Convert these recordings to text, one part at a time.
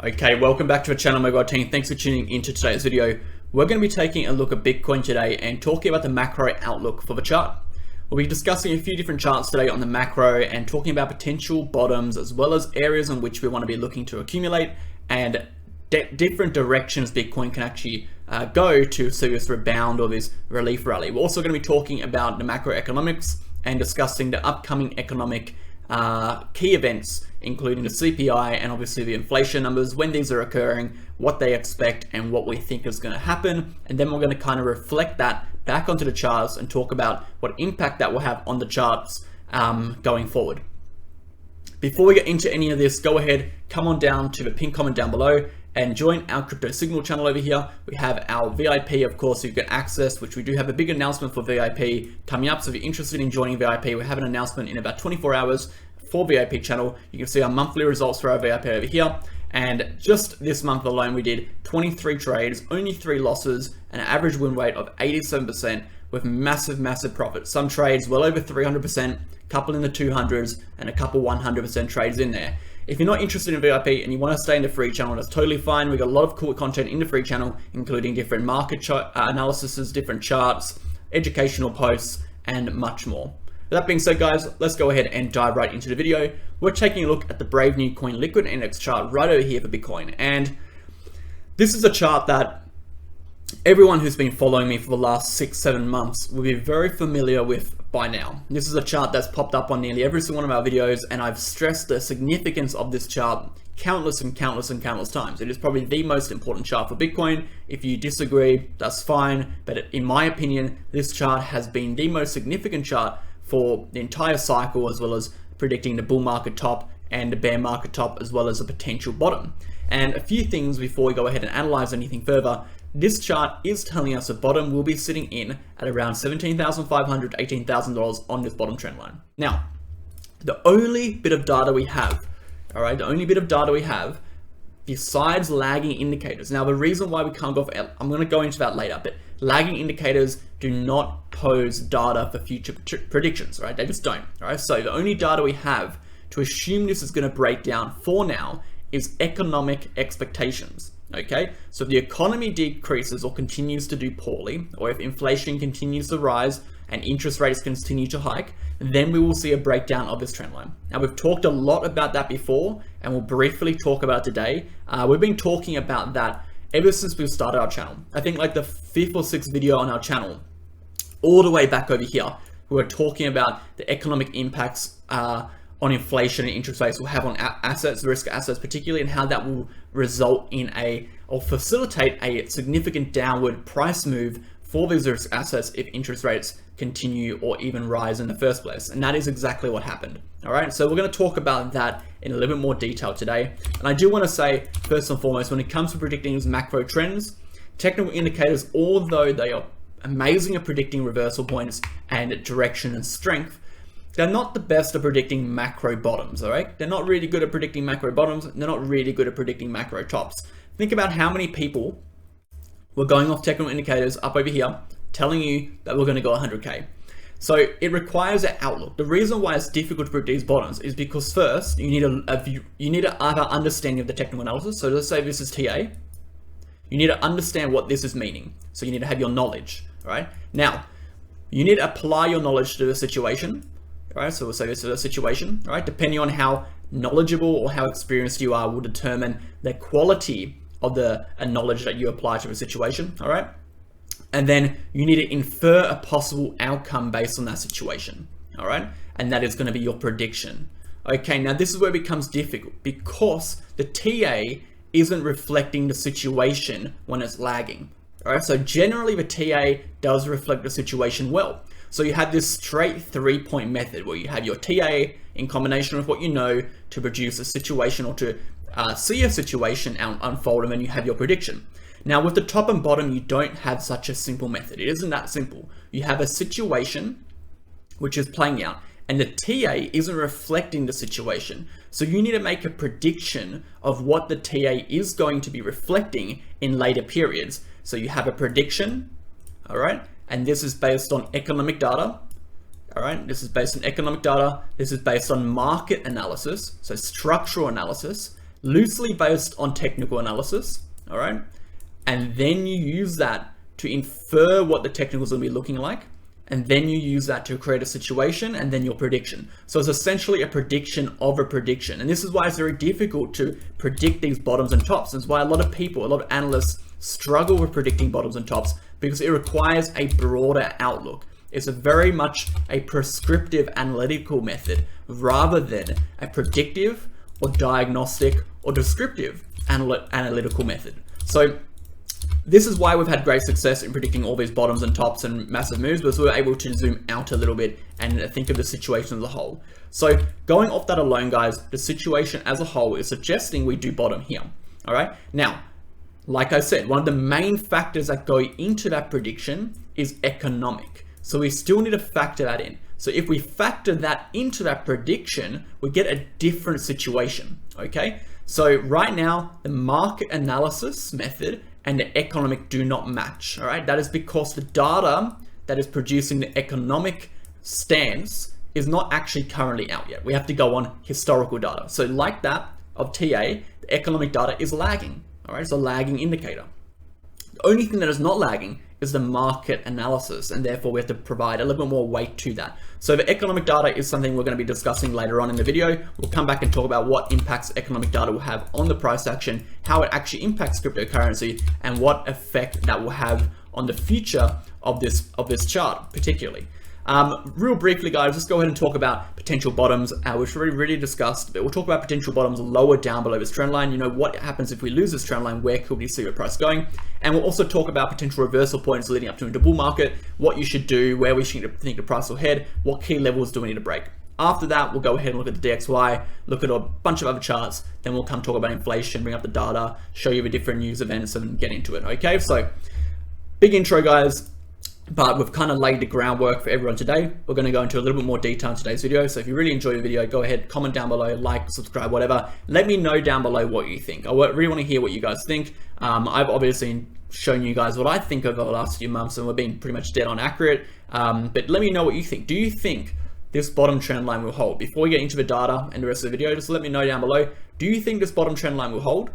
Okay, welcome back to the channel, Megawhale team. Thanks for tuning into today's video. We're going to be taking a look at Bitcoin today and talking about the macro outlook for the chart. We'll be discussing a few different charts today on the macro and talking about potential bottoms as well as areas in which we want to be looking to accumulate and different directions Bitcoin can actually go to see this rebound or this relief rally. We're also going to be talking about the macroeconomics and discussing the upcoming economic key events, including the CPI and obviously the inflation numbers, when these are occurring, what they expect and what we think is going to happen. And then we're going to kind of reflect that back onto the charts and talk about what impact that will have on the charts going forward. Before we get into any of this, go ahead, come on down to the pinned comment down below and join our crypto signal channel over here. We have our VIP, of course, you get access, which we do have a big announcement for VIP coming up. So if you're interested in joining VIP, we have an announcement in about 24 hours for VIP channel. You can see our monthly results for our VIP over here. And just this month alone, we did 23 trades, only 3 losses, an average win rate of 87% with massive profits. Some trades well over 300%, couple in the 200s and a couple 100% trades in there. If you're not interested in VIP and you want to stay in the free channel, that's totally fine. We've got a lot of cool content in the free channel, including different market analyses, different charts, educational posts, and much more. With that being said, guys, let's go ahead and dive right into the video. We're taking a look at the Brave New Coin Liquid Index chart right over here for Bitcoin. And this is a chart that everyone who's been following me for the last 6-7 months will be very familiar with by now. This is a chart that's popped up on nearly every single one of our videos, and I've stressed the significance of this chart countless times. It is probably the most important chart for Bitcoin. If you disagree, that's fine. But in my opinion, this chart has been the most significant chart for the entire cycle, as well as predicting the bull market top and the bear market top, as well as a potential bottom. And a few things before we go ahead and analyze anything further. This chart is telling us a bottom will be sitting in at around $17,500 to $18,000 on this bottom trend line. Now, the only bit of data we have, all right, the only bit of data we have besides lagging indicators. Now, the reason why we can't go for, I'm going to go into that later, but lagging indicators do not pose data for future predictions, right? They just don't, all right? So the only data we have to assume this is going to break down for now is economic expectations. Okay, so if the economy decreases or continues to do poorly, or if inflation continues to rise and interest rates continue to hike, then we will see a breakdown of this trend line. Now, we've talked a lot about that before, and we'll briefly talk about it today. We've been talking about that ever since we started our channel. I think like the 5th or 6th video on our channel, all the way back over here, we were talking about the economic impacts on inflation and interest rates will have on assets, risk assets particularly, and how that will result in or facilitate a significant downward price move for these risk assets if interest rates continue or even rise in the first place. And that is exactly what happened. All right, so we're going to talk about that in a little bit more detail today. And I do want to say, first and foremost, when it comes to predicting these macro trends, technical indicators, although they are amazing at predicting reversal points and direction and strength, they're not the best at predicting macro bottoms, all right? They're not really good at predicting macro bottoms. They're not really good at predicting macro tops. Think about how many people were going off technical indicators up over here, telling you that we're gonna go 100K. So it requires an outlook. The reason why it's difficult to predict these bottoms is because first, you need to have an understanding of the technical analysis. So let's say this is TA. You need to understand what this is meaning. So you need to have your knowledge, all right? Now, you need to apply your knowledge to the situation. Right, so we'll say this is a situation, right? Depending on how knowledgeable or how experienced you are will determine the quality of the knowledge that you apply to a situation, all right? And then you need to infer a possible outcome based on that situation, all right? And that is going to be your prediction. Okay, now this is where it becomes difficult because the TA isn't reflecting the situation when it's lagging, all right? So generally the TA does reflect the situation well. So you have this straight 3-point method where you have your TA in combination with what you know to produce a situation or to see a situation unfold, and then you have your prediction. Now with the top and bottom, you don't have such a simple method. It isn't that simple. You have a situation which is playing out, and the TA isn't reflecting the situation. So you need to make a prediction of what the TA is going to be reflecting in later periods. So you have a prediction, all right? And this is based on economic data, all right? This is based on economic data. This is based on market analysis, so structural analysis. loosely based on technical analysis, all right? And then you use that to infer what the technicals will be looking like, and then you use that to create a situation and then your prediction. So it's essentially a prediction of a prediction. And this is why it's very difficult to predict these bottoms and tops. This is why a lot of people, a lot of analysts struggle with predicting bottoms and tops, because it requires a broader outlook. It's a very much a prescriptive analytical method rather than a predictive or diagnostic or descriptive analytical method. So this is why we've had great success in predicting all these bottoms and tops and massive moves, because we were able to zoom out a little bit and think of the situation as a whole. So going off that alone, guys, the situation as a whole is suggesting we do bottom here. All right. Now, like I said, one of the main factors that go into that prediction is economic. So we still need to factor that in. So if we factor that into that prediction, we get a different situation. Okay. So right now, the market analysis method and the economic do not match. All right. That is because the data that is producing the economic stance is not actually currently out yet. We have to go on historical data. So like that of TA, the economic data is lagging. All right. It's a lagging indicator. The only thing that is not lagging is the market analysis, and therefore we have to provide a little bit more weight to that. So the economic data is something we're going to be discussing later on in the video. We'll come back and talk about what impacts economic data will have on the price action, how it actually impacts cryptocurrency, and what effect that will have on the future of this chart particularly. Real briefly, guys, let's go ahead and talk about potential bottoms, which we already discussed, but we'll talk about potential bottoms lower down below this trend line. You know, what happens if we lose this trend line? Where could we see the price going? And we'll also talk about potential reversal points leading up to the bull market, what you should do, where we should think the price will head, what key levels do we need to break. After that, we'll go ahead and look at the DXY, look at a bunch of other charts, then we'll come talk about inflation, bring up the data, show you the different news events and get into it, okay? So, big intro, guys. But we've kind of laid the groundwork for everyone today. We're going to go into a little bit more detail in today's video. So if you really enjoy the video, go ahead, comment down below, like, subscribe, whatever. Let me know down below what you think. I really want to hear what you guys think. I've obviously shown you guys what I think over the last few months, and we're being pretty much dead on accurate. But let me know what you think. Do you think this bottom trend line will hold? Before we get into the data and the rest of the video, just let me know down below. Do you think this bottom trend line will hold?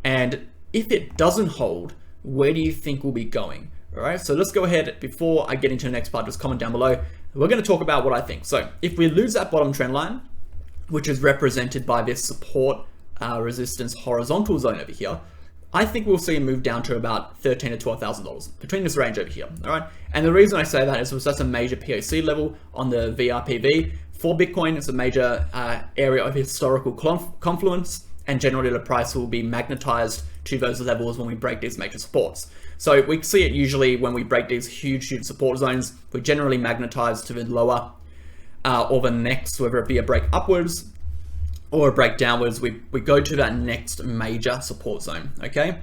And if it doesn't hold, where do you think we'll be going? All right, so let's go ahead. Before I get into the next part, just comment down below. We're going to talk about what I think. So if we lose that bottom trend line, which is represented by this support resistance horizontal zone over here, I think we'll see a move down to about $13,000 to $12,000 between this range over here. All right, and the reason I say that is because that's a major POC level on the VRPV for Bitcoin. It's a major area of historical confluence, and generally the price will be magnetized to those levels when we break these major supports. So we see it usually when we break these huge support zones, we generally magnetize to the lower or the next, whether it be a break upwards or a break downwards, we go to that next major support zone, okay?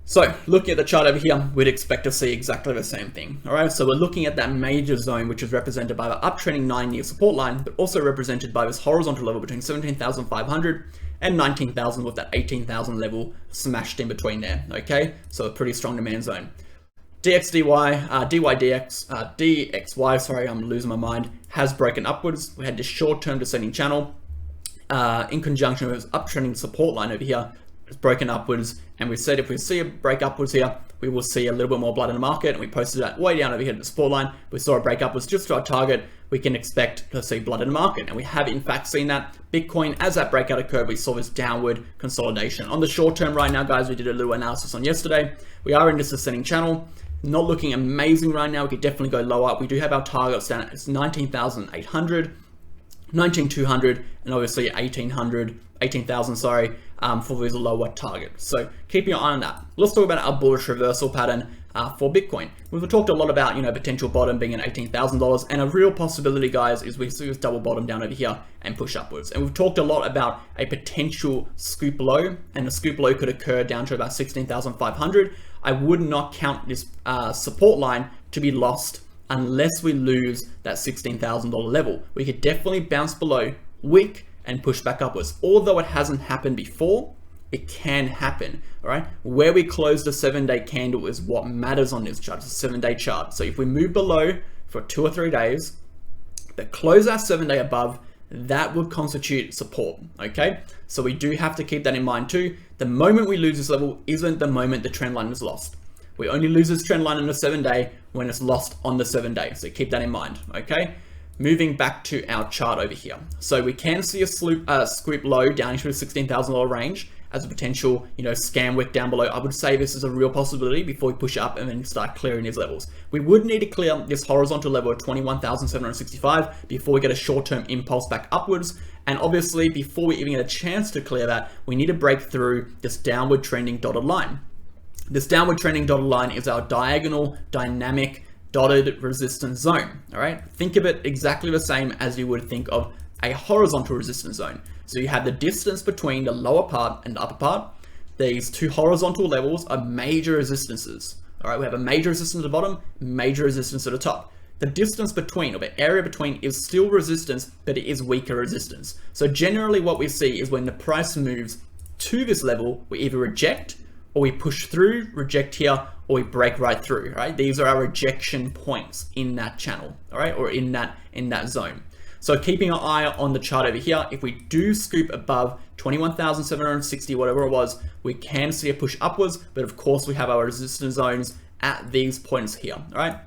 So looking at the chart over here, we'd expect to see exactly the same thing, all right? So we're looking at that major zone, which is represented by the uptrending 9-year support line, but also represented by this horizontal level between 17,500 and 19,000 with that 18,000 level smashed in between there, okay? So a pretty strong demand zone. DXY, sorry, I'm losing my mind, has broken upwards. We had this short-term descending channel in conjunction with this uptrending support line over here. It's broken upwards, and we said if we see a break upwards here, we will see a little bit more blood in the market, and we posted that way down over here to the support line. We saw a break upwards just to our target. We can expect to see blood in the market, and we have in fact seen that. Bitcoin, as that breakout occurred, we saw this downward consolidation. On the short term right now, guys, we did a little analysis on yesterday. We are in this ascending channel. Not looking amazing right now. We could definitely go lower. We do have our targets down at 19,800, 19,200, and obviously 18,000, sorry, for these lower targets. So keep your eye on that. Let's talk about our bullish reversal pattern for Bitcoin. We've talked a lot about, potential bottom being at $18,000, and a real possibility, guys, is we see this double bottom down over here and push upwards. And we've talked a lot about a potential scoop low, and the scoop low could occur down to about 16,500. I would not count this support line to be lost unless we lose that $16,000 level. We could definitely bounce below, wick, and push back upwards. Although it hasn't happened before, it can happen, all right? Where we close the 7-day candle is what matters on this chart. It's a 7-day chart. So if we move below for 2 or 3 days, but close our 7-day above, that would constitute support, okay? So we do have to keep that in mind too. The moment we lose this level isn't the moment the trend line is lost. We only lose this trend line on the 7-day when it's lost on the 7-day. So keep that in mind, okay? Moving back to our chart over here. So we can see a scoop low down into the $16,000 range as a potential, scam wick down below. I would say this is a real possibility before we push up and then start clearing these levels. We would need to clear this horizontal level of 21,765 before we get a short-term impulse back upwards. And obviously, before we even get a chance to clear that, we need to break through this downward trending dotted line. This downward trending dotted line is our diagonal dynamic dotted resistance zone. All right, think of it exactly the same as you would think of a horizontal resistance zone. So you have the distance between the lower part and the upper part. These two horizontal levels are major resistances. All right, we have a major resistance at the bottom, major resistance at the top. The distance between, or the area between, is still resistance, but it is weaker resistance. So generally what we see is when the price moves to this level, we either reject, or we push through, reject here, or we break right through, right? These are our rejection points in that channel, all right, or in that zone. So keeping an eye on the chart over here, if we do scoop above 21,760, whatever it was, we can see a push upwards, but of course we have our resistance zones at these points here, all right?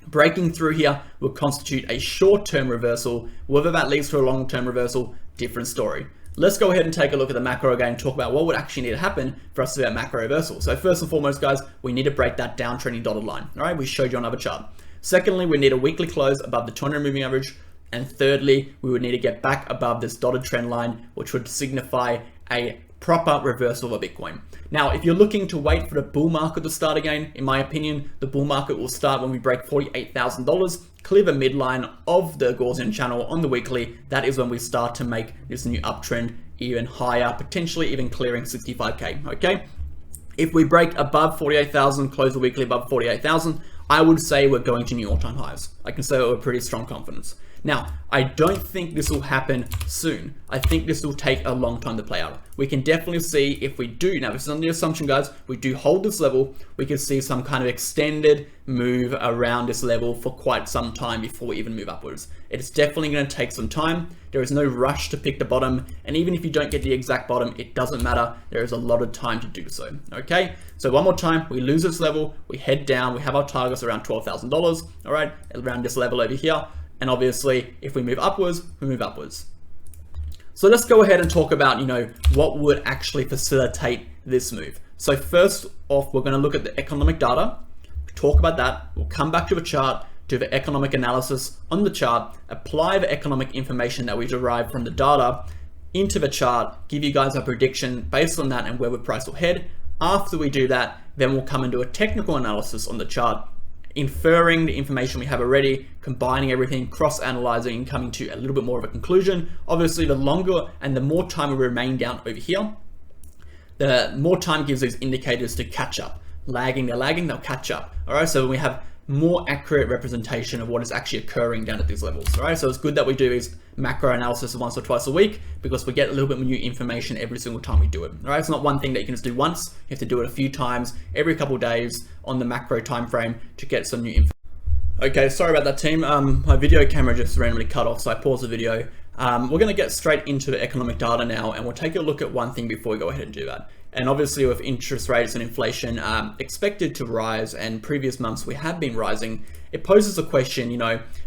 Breaking through here will constitute a short-term reversal. Whether that leads to a long-term reversal, different story. Let's go ahead and take a look at the macro again and talk about what would actually need to happen for us to get a macro reversal. So first and foremost, guys, we need to break that downtrending dotted line, all right? We showed you on another chart. Secondly, we need a weekly close above the 200 moving average. And thirdly, we would need to get back above this dotted trend line, which would signify a proper reversal of a Bitcoin. Now, if you're looking to wait for the bull market to start again, in my opinion, the bull market will start when we break $48,000, clear the midline of the Gaussian channel on the weekly. That is when we start to make this new uptrend even higher, potentially even clearing 65K, okay? If we break above 48,000, close the weekly above 48,000, I would say we're going to new all-time highs. I can say that with pretty strong confidence. Now, I don't think this will happen soon. I think this will take a long time to play out. We can definitely see if we do, now this is on the assumption, guys, we do hold this level, we can see some kind of extended move around this level for quite some time before we even move upwards. It's definitely going to take some time. There is no rush to pick the bottom, and even if you don't get the exact bottom, it doesn't matter. There is a lot of time to do so, okay? So one more time, we lose this level, we head down, we have our targets around $12,000, all right, around this level over here. And obviously, if we move upwards, we move upwards. So let's go ahead and talk about, what would actually facilitate this move. So first off, we're going to look at the economic data, talk about that. We'll come back to the chart, do the economic analysis on the chart, apply the economic information that we derive from the data into the chart, give you guys a prediction based on that and where the price will head. After we do that, then we'll come and do a technical analysis on the chart, inferring the information we have already, combining everything, cross-analyzing, and coming to a little bit more of a conclusion. Obviously, the longer and the more time we remain down over here, the more time gives these indicators to catch up. Lagging, they'll catch up. All right, so we have more accurate representation of what is actually occurring down at these levels. All right, so it's good that we do these macro analysis once or twice a week because we get a little bit more new information every single time we do it. All right, it's not one thing that you can just do once. You have to do it a few times every couple of days on the macro time frame to get some new info. Okay, sorry about that, team. My video camera just randomly cut off, so I paused the video. We're going to get straight into the economic data now, and we'll take a look at one thing before we go ahead and do that. And obviously with interest rates and inflation expected to rise, and previous months we have been rising, it poses a question,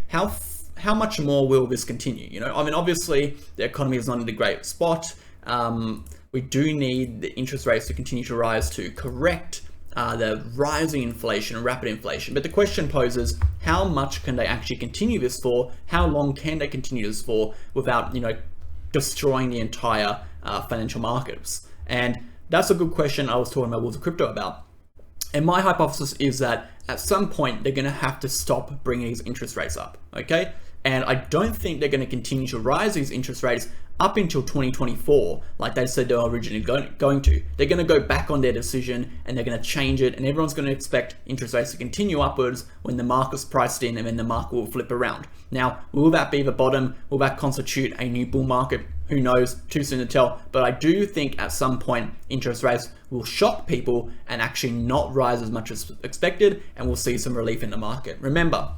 how much more will this continue? I mean, obviously the economy is not in a great spot. We do need the interest rates to continue to rise to correct the rising inflation and rapid inflation. But the question poses, how much can they actually continue this for? How long can they continue this for without, destroying the entire financial markets? And that's a good question I was talking about Wolves of Crypto about. And my hypothesis is that at some point, they're going to have to stop bringing these interest rates up, okay? And I don't think they're going to continue to rise these interest rates up until 2024, like they said they were originally going to. They're going to go back on their decision and they're going to change it, and everyone's going to expect interest rates to continue upwards when the market's priced in, and then the market will flip around. Now, will that be the bottom? Will that constitute a new bull market? Who knows? Too soon to tell. But I do think at some point interest rates will shock people and actually not rise as much as expected, and we'll see some relief in the market. Remember,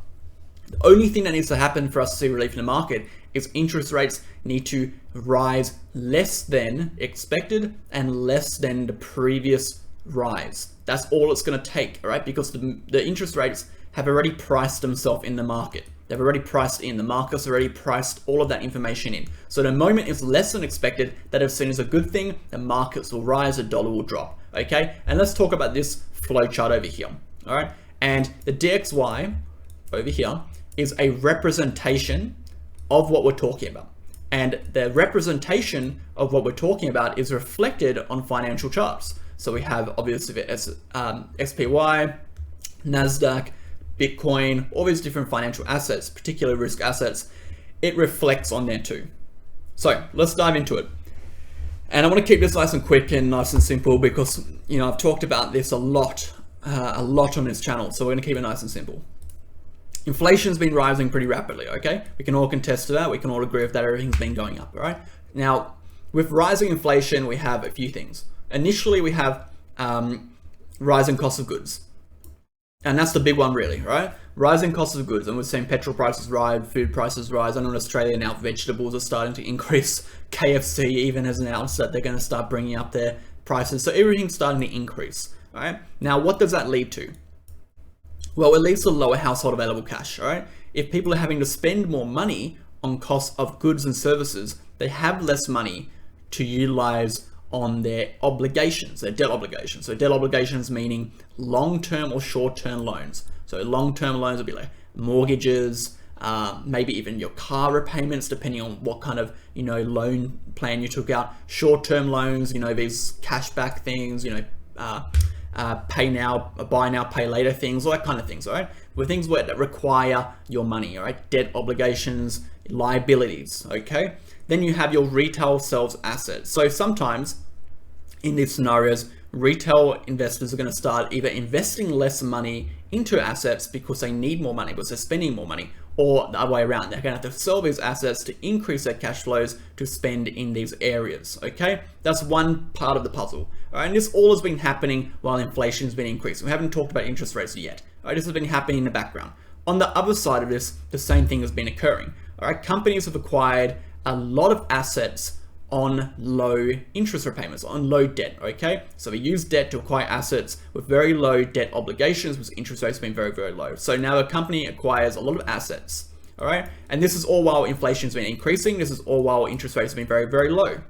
the only thing that needs to happen for us to see relief in the market is interest rates need to rise less than expected and less than the previous rise. That's all it's going to take, all right? Because the interest rates have already priced themselves in the market. They've already priced in. The market's already priced all of that information in. So the moment is less than expected, that is seen as a good thing, the markets will rise, the dollar will drop, okay? And let's talk about this flow chart over here, all right? And the DXY over here is a representation of what we're talking about. And the representation of what we're talking about is reflected on financial charts. So we have obviously SPY, NASDAQ, Bitcoin, all these different financial assets, particular risk assets, it reflects on there too. So let's dive into it. And I want to keep this nice and quick and nice and simple because, you know, I've talked about this a lot on this channel. So we're going to keep it nice and simple. Inflation's been rising pretty rapidly, okay? We can all contest to that. We can all agree with that. Everything's been going up, all right? Now, with rising inflation, we have a few things. Initially, we have rising cost of goods. And that's the big one really, right? Rising costs of goods, and we're seeing petrol prices rise, food prices rise. I know in Australia now vegetables are starting to increase. KFC even has announced that they're going to start bringing up their prices. So everything's starting to increase, all right? Now, what does that lead to? Well, it leads to lower household available cash, all right? If people are having to spend more money on costs of goods and services, they have less money to utilize on their obligations, their debt obligations. So debt obligations meaning long-term or short-term loans. So long-term loans would be like mortgages, maybe even your car repayments, depending on what kind of, you know, loan plan you took out. Short-term loans, you know, these cashback things, you know, pay now, buy now, pay later things, all that kind of things, all right? With things that require your money, all right? Debt obligations, liabilities, okay? Then you have your retail sales assets. So sometimes in these scenarios, retail investors are going to start either investing less money into assets because they need more money, because they're spending more money, or the other way around. They're going to have to sell these assets to increase their cash flows to spend in these areas, okay? That's one part of the puzzle, all right? And this all has been happening while inflation has been increasing. We haven't talked about interest rates yet, all right? This has been happening in the background. On the other side of this, the same thing has been occurring, all right? Companies have acquired a lot of assets on low interest repayments, on low debt, okay? So we use debt to acquire assets with very low debt obligations, because interest rates have been very, very low. So now a company acquires a lot of assets, all right? And this is all while inflation's been increasing. This is all while interest rates have been very, very low.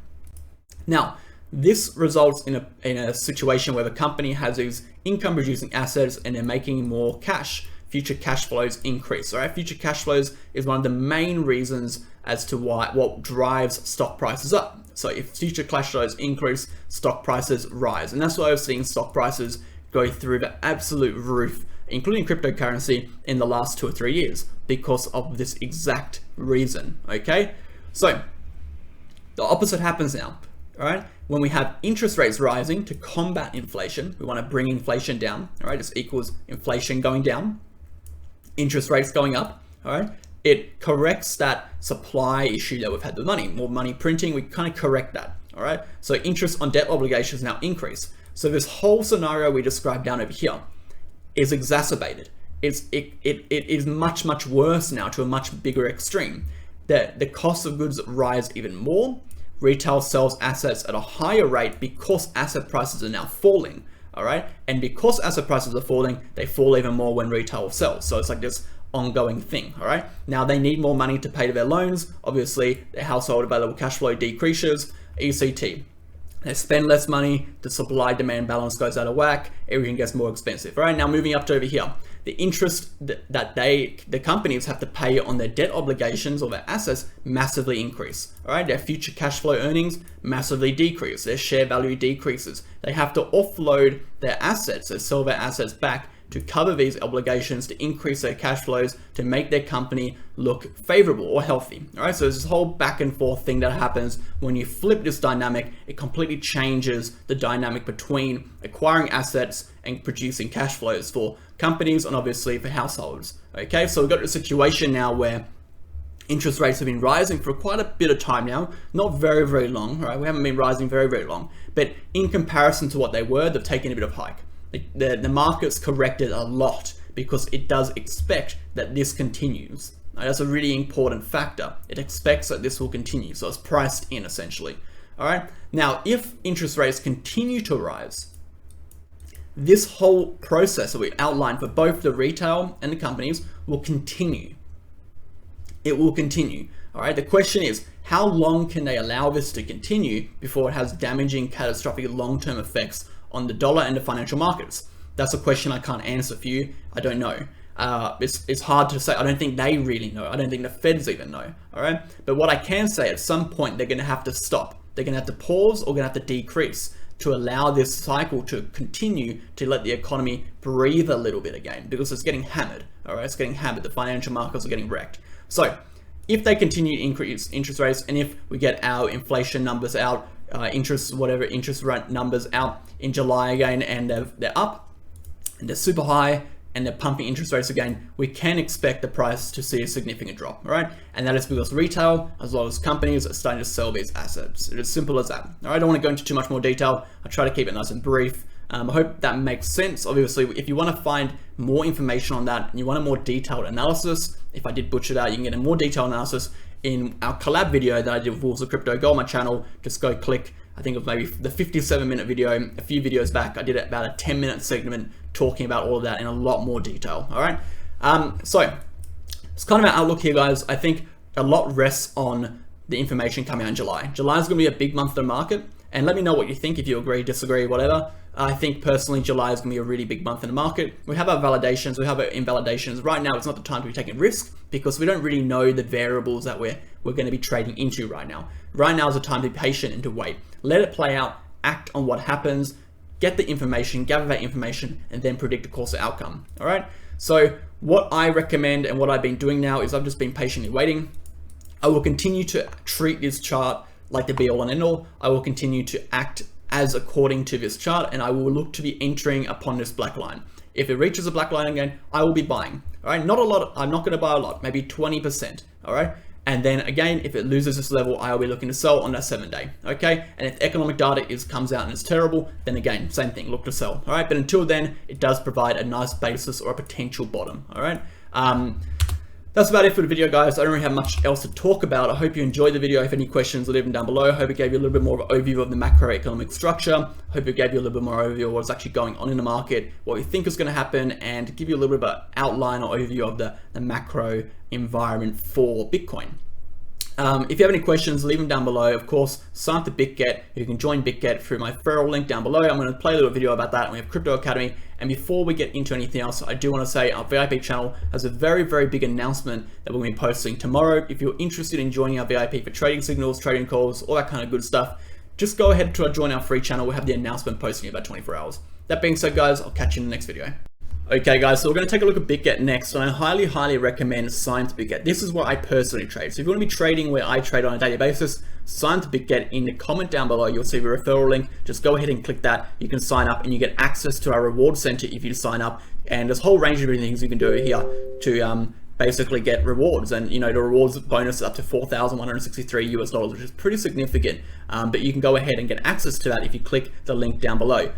Now, this results in a situation where the company has these income producing assets and they're making more cash. Future cash flows increase, all right? Future cash flows is one of the main reasons as to what drives stock prices up. So if future cash flows increase, stock prices rise. And that's why I've seen stock prices go through the absolute roof, including cryptocurrency, in the last 2 or 3 years because of this exact reason, okay? So the opposite happens now, all right? When we have interest rates rising to combat inflation, we want to bring inflation down, all right? This equals inflation going down, interest rates going up, all right? It corrects that supply issue that we've had with money. More money printing, we kind of correct that, all right? So interest on debt obligations now increase. So this whole scenario we described down over here is exacerbated. It is much, much worse now to a much bigger extreme. The cost of goods rise even more. Retail sells assets at a higher rate because asset prices are now falling, all right? And because asset prices are falling, they fall even more when retail sells. So it's like this ongoing thing, all right? Now they need more money to pay to their loans. Obviously, their household available cash flow decreases, ECT. They spend less money, the supply-demand balance goes out of whack, everything gets more expensive, all right? Now moving up to over here, the interest that the companies have to pay on their debt obligations or their assets massively increase, all right? Their future cash flow earnings massively decrease, their share value decreases. They have to offload their assets, so sell their assets back to cover these obligations, to increase their cash flows, to make their company look favorable or healthy. All right, so there's this whole back and forth thing that happens when you flip this dynamic. It completely changes the dynamic between acquiring assets and producing cash flows for companies and obviously for households. Okay, so we've got a situation now where interest rates have been rising for quite a bit of time now, not very, very long, right? We haven't been rising very, very long, but in comparison to what they were, they've taken a bit of hike. The market's corrected a lot because it does expect that this continues, That's a really important factor. It expects that this will continue, so it's priced in essentially. All right. Now, if interest rates continue to rise, this whole process that we outlined for both the retail and the companies will continue. It will continue. All right. The question is, how long can they allow this to continue before it has damaging, catastrophic long-term effects on the dollar and the financial markets? That's a question I can't answer for you. I don't know. It's hard to say. I don't think they really know. I don't think the Feds even know. All right. But what I can say, at some point, they're going to have to stop. They're going to have to pause or going to have to decrease to allow this cycle to continue, to let the economy breathe a little bit again, because it's getting hammered. All right. It's getting hammered. The financial markets are getting wrecked. So if they continue to increase interest rates, and if we get our inflation numbers out, interest rate numbers out in July again, and they're up and they're super high and they're pumping interest rates again, we can expect the price to see a significant drop, all right? And that is because retail, as well as companies, are starting to sell these assets. It's as simple as that. All right, I don't want to go into too much more detail. I'll try to keep it nice and brief. I hope that makes sense. Obviously, if you want to find more information on that and you want a more detailed analysis, if I did butcher that, you can get a more detailed analysis in our collab video that I did with Wolves of Crypto. Go on my channel, just go click, I think it was maybe the 57-minute video, a few videos back. I did about a 10-minute segment talking about all of that in a lot more detail, all right? So it's kind of our outlook here, guys. I think a lot rests on the information coming out in July. July is going to be a big month for the market, and let me know what you think, if you agree, disagree, whatever. I think personally July is going to be a really big month in the market. We have our validations, we have our invalidations. Right now, it's not the time to be taking risks because we don't really know the variables that we're going to be trading into right now. Right now is the time to be patient and to wait. Let it play out, act on what happens, get the information, gather that information, and then predict a course of outcome. All right. So what I recommend and what I've been doing now is I've just been patiently waiting. I will continue to treat this chart like the be all and end all. I will continue to act as according to this chart, and I will look to be entering upon this black line. If it reaches a black line again, I will be buying. All right, not a lot. I'm not going to buy a lot, maybe 20%. All right. And then again, if it loses this level, I'll be looking to sell on that 7-day. Okay. And if economic data comes out and it's terrible, then again, same thing, look to sell. All right. But until then, it does provide a nice basis or a potential bottom. All right. That's about it for the video, guys. I don't really have much else to talk about. I hope you enjoyed the video. If any questions, leave them down below. I hope it gave you a little bit more of an overview of the macroeconomic structure. I hope it gave you a little bit more overview of what's actually going on in the market, what we think is going to happen, and give you a little bit of an outline or overview of the macro environment for Bitcoin. If you have any questions, leave them down below. Of course, sign up to Bitget. You can join Bitget through my referral link down below. I'm going to play a little video about that. We have Crypto Academy. And before we get into anything else, I do want to say our VIP channel has a very, very big announcement that we're going to be posting tomorrow. If you're interested in joining our VIP for trading signals, trading calls, all that kind of good stuff, just go ahead to join our free channel. We'll have the announcement posting in about 24 hours. That being said, guys, I'll catch you in the next video. Okay, guys, so we're going to take a look at Bitget next, and I highly, highly recommend sign to Bitget. This is where I personally trade. So if you want to be trading where I trade on a daily basis, sign to Bitget. In the comment down below, you'll see the referral link. Just go ahead and click that. You can sign up and you get access to our reward center if you sign up. And there's a whole range of things you can do here to basically get rewards. And you know, the rewards bonus is up to $4,163 US, which is pretty significant. But you can go ahead and get access to that if you click the link down below.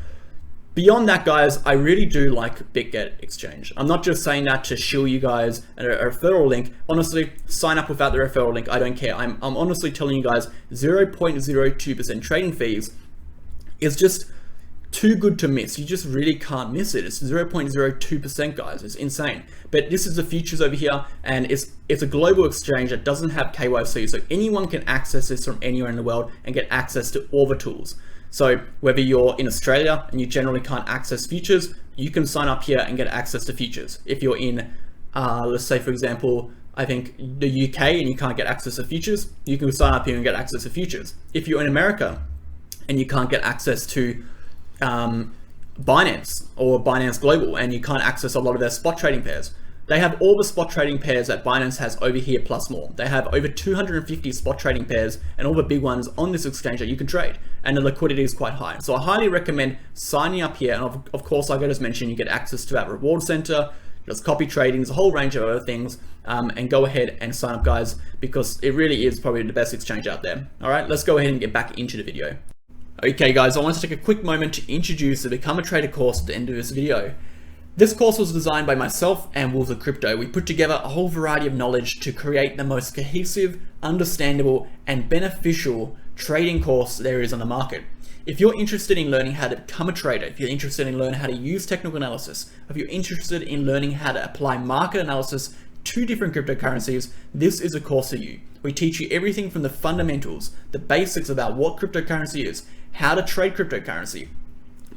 Beyond that, guys, I really do like Bitget Exchange. I'm not just saying that to shill you guys a referral link. Honestly, sign up without the referral link. I don't care. I'm honestly telling you guys 0.02% trading fees is just too good to miss. You just really can't miss it. It's 0.02%, guys. It's insane. But this is the futures over here, and it's a global exchange that doesn't have KYC, so anyone can access this from anywhere in the world and get access to all the tools. So whether you're in Australia and you generally can't access futures, you can sign up here and get access to futures. If you're in, let's say for example, I think the UK and you can't get access to futures, you can sign up here and get access to futures. If you're in America and you can't get access to Binance or Binance Global and you can't access a lot of their spot trading pairs, they have all the spot trading pairs that Binance has over here plus more. They have over 250 spot trading pairs and all the big ones on this exchange that you can trade. And the liquidity is quite high. So I highly recommend signing up here. And of course, like I just mentioned, you get access to that reward center, there's copy trading, there's a whole range of other things. And go ahead and sign up, guys, because it really is probably the best exchange out there. All right, let's go ahead and get back into the video. Okay, guys, I want to take a quick moment to introduce the Become a Trader course at the end of this video. This course was designed by myself and Wolves of Crypto. We put together a whole variety of knowledge to create the most cohesive, understandable, and beneficial trading course there is on the market. If you're interested in learning how to become a trader, if you're interested in learning how to use technical analysis, if you're interested in learning how to apply market analysis to different cryptocurrencies, this is a course for you. We teach you everything from the fundamentals, the basics about what cryptocurrency is, how to trade cryptocurrency,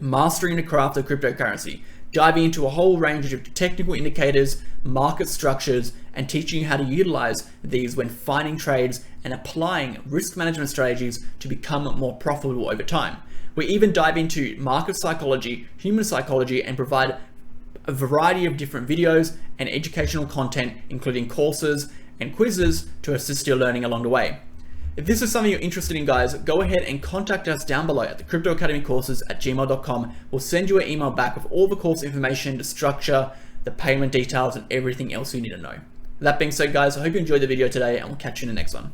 mastering the craft of cryptocurrency, diving into a whole range of technical indicators, market structures, and teaching you how to utilize these when finding trades and applying risk management strategies to become more profitable over time. We even dive into market psychology, human psychology, and provide a variety of different videos and educational content, including courses and quizzes to assist your learning along the way. If this is something you're interested in, guys, go ahead and contact us down below at the cryptoacademycourses@gmail.com. We'll send you an email back with all the course information, the structure, the payment details, and everything else you need to know. That being said, guys, I hope you enjoyed the video today, and we'll catch you in the next one.